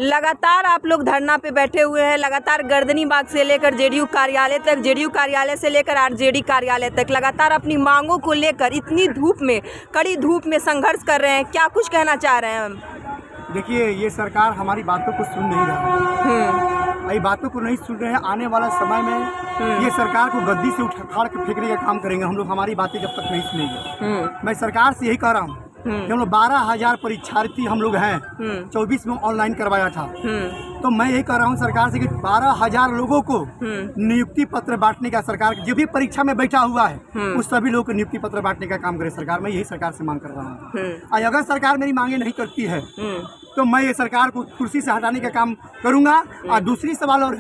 लगातार आप लोग धरना पे बैठे हुए हैं, लगातार गर्दनी बाग से लेकर जेडीयू कार्यालय तक, जेडीयू कार्यालय से लेकर आरजेडी कार्यालय तक लगातार अपनी मांगों को लेकर इतनी धूप में, कड़ी धूप में संघर्ष कर रहे हैं। क्या कुछ कहना चाह रहे हैं हम? देखिए, ये सरकार हमारी बातों को सुन नहीं रहा है। ये बातों को नहीं सुन रहे हैं। आने वाला समय में ये सरकार को गद्दी से उखाड़ के फेंकने का काम करेंगे हम लोग। हमारी बातें जब तक नहीं सुनेंगे। मैं सरकार से यही कह रहा हूँ कि हम लोग 12,000 परीक्षार्थी हम लोग हैं, 24 में ऑनलाइन करवाया था। तो मैं यही कह रहा हूँ सरकार से कि 12,000 लोगों को नियुक्ति पत्र बांटने का, सरकार जो भी परीक्षा में बैठा हुआ है उस सभी लोगों को नियुक्ति पत्र बांटने का काम करे सरकार। मैं यही सरकार से मांग कर रहा हूँ। और अगर सरकार मेरी मांगे नहीं करती है तो मैं ये सरकार को कुर्सी से हटाने का काम करूँगा। और दूसरी सवाल और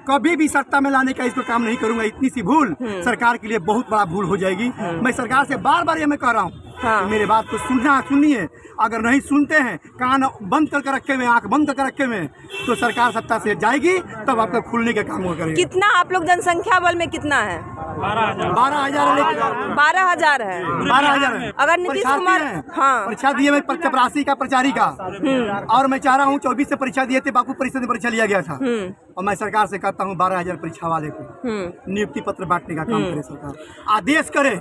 कभी भी सत्ता में लाने का इसको काम नहीं करूँगा। इतनी सी भूल सरकार के लिए बहुत बड़ा भूल हो जाएगी। मैं सरकार से बार बार ये मैं कह रहा हूँ मेरे बात को सुनिए। अगर नहीं सुनते हैं, कान बंद करके रखे हुए, आंख बंद करके रखे हुए, तो सरकार सत्ता से जाएगी, तब आपका खुलने का काम करेगी। कितना आप लोग जनसंख्या बल में कितना है? 12,000 12,000 है। 12,000 है। अगर नीतीश कुमार परीक्षा दिए मैं चपरासी का प्रचारी का, और मैं चाह रहा हूँ 24 से परीक्षा दिए थे, बापू परिषद में परीक्षा लिया गया था। और मैं सरकार से कहता हूँ 12,000 परीक्षा वाले को नियुक्ति पत्र बांटने का काम करे सरकार, आदेश करे।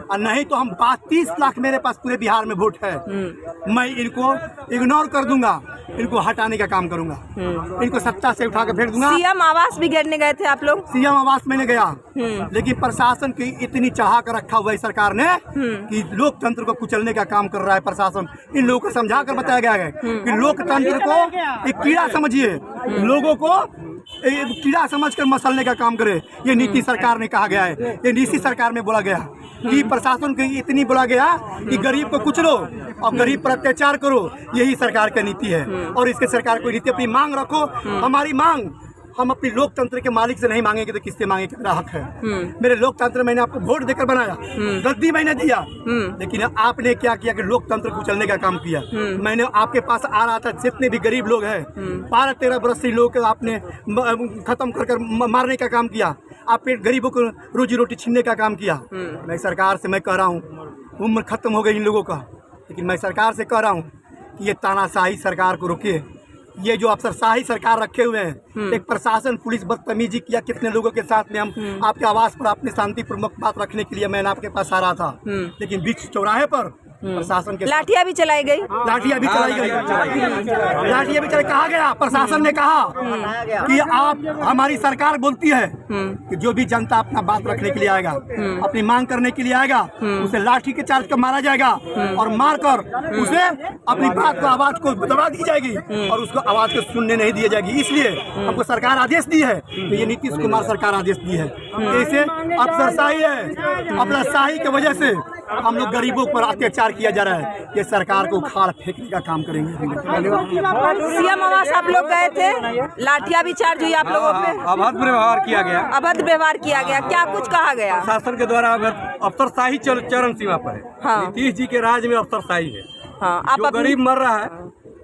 और नहीं तो हम 30 लाख मेरे पास पूरे बिहार में वोट है, मैं इनको इग्नोर कर दूंगा, इनको हटाने का काम करूंगा, इनको सत्ता से उठा कर फेंक दूंगा। सीएम आवास भी घेरने गए थे आप लोग? सीएम आवास मैंने गया, लेकिन प्रशासन की इतनी चाह कर रखा हुआ है सरकार ने कि लोकतंत्र को कुचलने का काम कर रहा है प्रशासन। इन लोगों को समझा कर बताया गया है कि लोकतंत्र को एक कीड़ा समझिए, लोगों को कीड़ा समझकर मसलने का काम करे। ये नीति सरकार ने कहा गया है, ये नीति सरकार में बोला गया कि प्रशासन को इतनी बोला गया कि गरीब को कुचलो और गरीब पर अत्याचार करो। यही सरकार का नीति है। और इसके सरकार को नीति अपनी मांग रखो। हमारी मांग हम अपनी लोकतंत्र के मालिक से नहीं मांगेंगे तो किससे मांगेंगे? मेरा हक है। मेरे लोकतंत्र मैंने आपको वोट देकर बनाया, गद्दी मैंने दिया, लेकिन आपने क्या किया कि लोकतंत्र को कुचलने का काम किया। मैंने आपके पास आ रहा था, जितने भी गरीब लोग हैं 12-13 बरस से लोग आपने खत्म कर मारने का काम किया। आपने गरीबों को रोजी रोटी छीनने का काम किया। मैं सरकार से मैं कह रहा हूँ उम्र खत्म हो गई इन लोगों का, लेकिन मैं सरकार से कह रहा हूँ कि ये तानाशाही सरकार को रोकिए। ये जो अफसरशाही सरकार रखे हुए हैं, एक प्रशासन पुलिस बदतमीजी किया कितने लोगों के साथ में। हम आपके आवास पर अपने शांतिपूर्वक बात रखने के लिए मैंने आपके पास आ रहा था, लेकिन बीच चौराहे पर प्रशासन के लाठियां भी चलाई गई, लाठियां भी चलाई गई। कहा गया, प्रशासन ने कहा कि आप, हमारी सरकार बोलती है कि जो भी जनता अपना बात रखने के लिए आएगा, अपनी मांग करने के लिए आएगा, उसे लाठी के चार्ज कर मारा जाएगा और मारकर उसे अपनी बात को, आवाज को दबा दी जाएगी और उसको आवाज को सुनने नहीं दी जाएगी। इसलिए हमको सरकार आदेश दी है, तो ये नीतीश कुमार सरकार आदेश दी है। ऐसे अफसरशाही है, अफसरशाही की वजह से हम लोग गरीबों पर अत्याचार किया जा रहा है। ये सरकार को उखाड़ फेंकने का काम करेंगे। सीएम आवास आप लोग गए थे, लाठियां भी चार्ज हुई आप लोगों पे, अभद्र व्यवहार किया गया। अभद्र व्यवहार किया गया, क्या कुछ कहा गया? शासन के द्वारा अफसरशाही चरम सीमा पर है। नीतीश जी के राज में अफसरशाही है। जो गरीब मर रहा है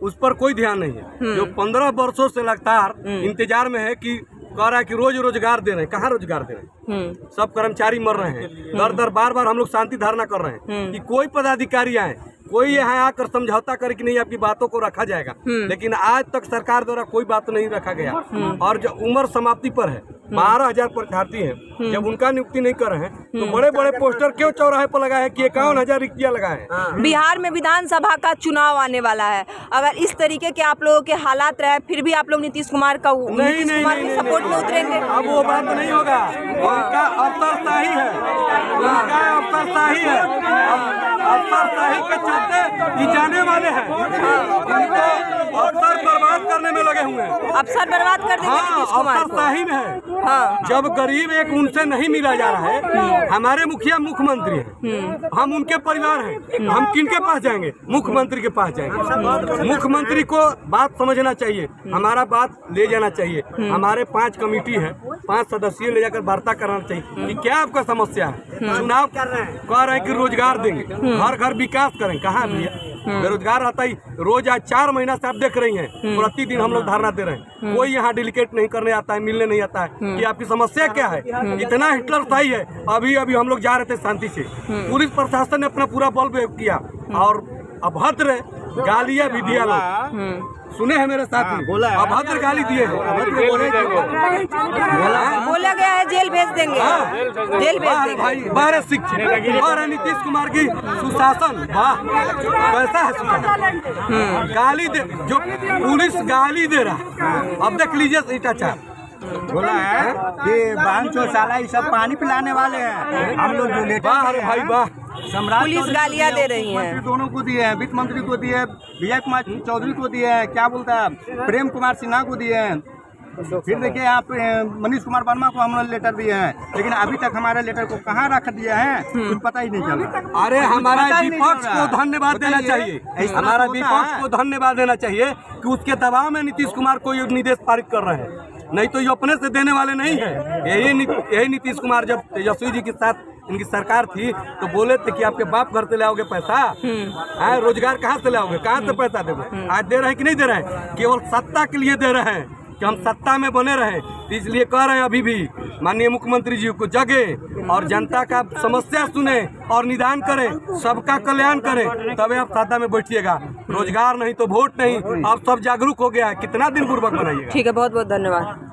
उस पर कोई ध्यान नहीं है। जो 15 वर्षों से लगातार इंतजार में है कि कह रहा है कि रोज रोजगार दे रहे हैं, कहाँ रोजगार दे रहे हैं? सब कर्मचारी मर रहे हैं। दर बार बार हम लोग शांति धारणा कर रहे हैं कि कोई पदाधिकारी आए, कोई यहाँ आकर समझौता करे कि नहीं आपकी बातों को रखा जाएगा, लेकिन आज तक सरकार द्वारा कोई बात नहीं रखा गया। और जो उम्र समाप्ति पर है, 12,000 परीक्षार्थी हैं, जब उनका नियुक्ति नहीं कर रहे हैं तो बड़े बड़े पोस्टर क्यों चौराहे पर लगाए कि 51,000 रिक्तियां लगाए हैं? बिहार में विधानसभा का चुनाव आने वाला है, अगर इस तरीके के आप लोगों के हालात रहे फिर भी आप लोग नीतीश कुमार के सपोर्ट में उतरेंगे? अब वो बात नहीं होगा। उनका अफसरशाही है, उनका अफसरशाही है, अफसरशाही के चलते ये जाने वाले हैं। उनको अफसर बर्बाद करने में लगे हुए हैं। अफसर बर्बाद कर देंगे नीतीश कुमार को। अफसरशाही में है। जब गरीब एक उनसे नहीं मिला जा रहा है, हमारे मुखिया मुख्यमंत्री हैं, हम उनके परिवार हैं, हम किनके पास जाएंगे? मुख्यमंत्री के पास जाएंगे। मुख्यमंत्री को बात समझना चाहिए, हमारा बात ले जाना चाहिए। हमारे 5 कमेटी है, 5 सदस्य ले जाकर वार्ता कराना चाहिए कि क्या आपका समस्या है। चुनाव कह रहे हैं कि रोजगार देंगे, घर घर विकास करें। कहाँ भैया, बेरोजगार रहता ही रोज आज 4 महीना से आप देख रही हैं, प्रतिदिन हम लोग धरना दे रहे हैं। कोई यहाँ डेलीकेट नहीं करने आता है, मिलने नहीं आता है कि आपकी समस्या क्या है। इतना हिटलर शाही है। अभी हम लोग जा रहे थे शांति से, पुलिस प्रशासन ने अपना पूरा बल प्रयोग किया और अभद्र गालियाँ भी दिया लोग, सुने हैं मेरे साथ में, बोला है। अभद्र गाली दिए हैं, बोला गया है जेल भेज देंगे, जेल भेज वाह देंगे। भाई, बारह शिक्षक और नीतीश कुमार की सुशासन, वाह कैसा है सुशासन। गाली दे, जो पुलिस गाली दे रहा, अब देख लीजिए इटाचार। बोला है कि वाहन चौशाला ये सब पानी पिलाने वाले हैं, हम लोग जो लेटर वाह अरे भाई वाह, सम्राट पुलिस चौधरी गालियां को दे दिए, रही उप हैं। मंत्री दोनों को दिए हैं, वित्त मंत्री को दिए, विजय कुमार चौधरी को दिए हैं, क्या बोलता है प्रेम कुमार सिन्हा को दिए हैं, फिर देखिए आप मनीष कुमार वर्मा को हम लोग लेटर दिए हैं, लेकिन अभी तक हमारे लेटर को कहाँ रख दिया है कुछ पता ही नहीं चल रहा। अरे हमारा पता ही नहीं विपक्ष चल रहा। को धन्यवाद देना बताइए, चाहिए, इस तरह हमारा से होता विपक्ष है? को धन्यवाद देना चाहिए कि उसके दबाव में नीतीश कुमार को ये निर्देश पारित कर रहे हैं, नहीं तो ये अपने से देने वाले नहीं है। यही नीतीश कुमार जब तेजस्वी जी के साथ इनकी सरकार थी तो बोले थे कि आपके बाप घर से लाओगे पैसा, रोजगार कहाँ से लाओगे, कहाँ से पैसा देंगे। आज दे रहे हैं कि नहीं दे रहे हैं, केवल सत्ता के लिए दे रहे हैं कि हम सत्ता में बने रहें, तो इसलिए कह रहे हैं अभी भी माननीय मुख्यमंत्री जी को जगे और जनता का समस्या सुने और निदान करें, सबका कल्याण करें, तबे आप सत्ता में बैठिएगा। रोजगार नहीं तो वोट नहीं, अब सब जागरूक हो गया है, कितना दिन पूर्वक बनाइएगा। ठीक है, बहुत बहुत धन्यवाद।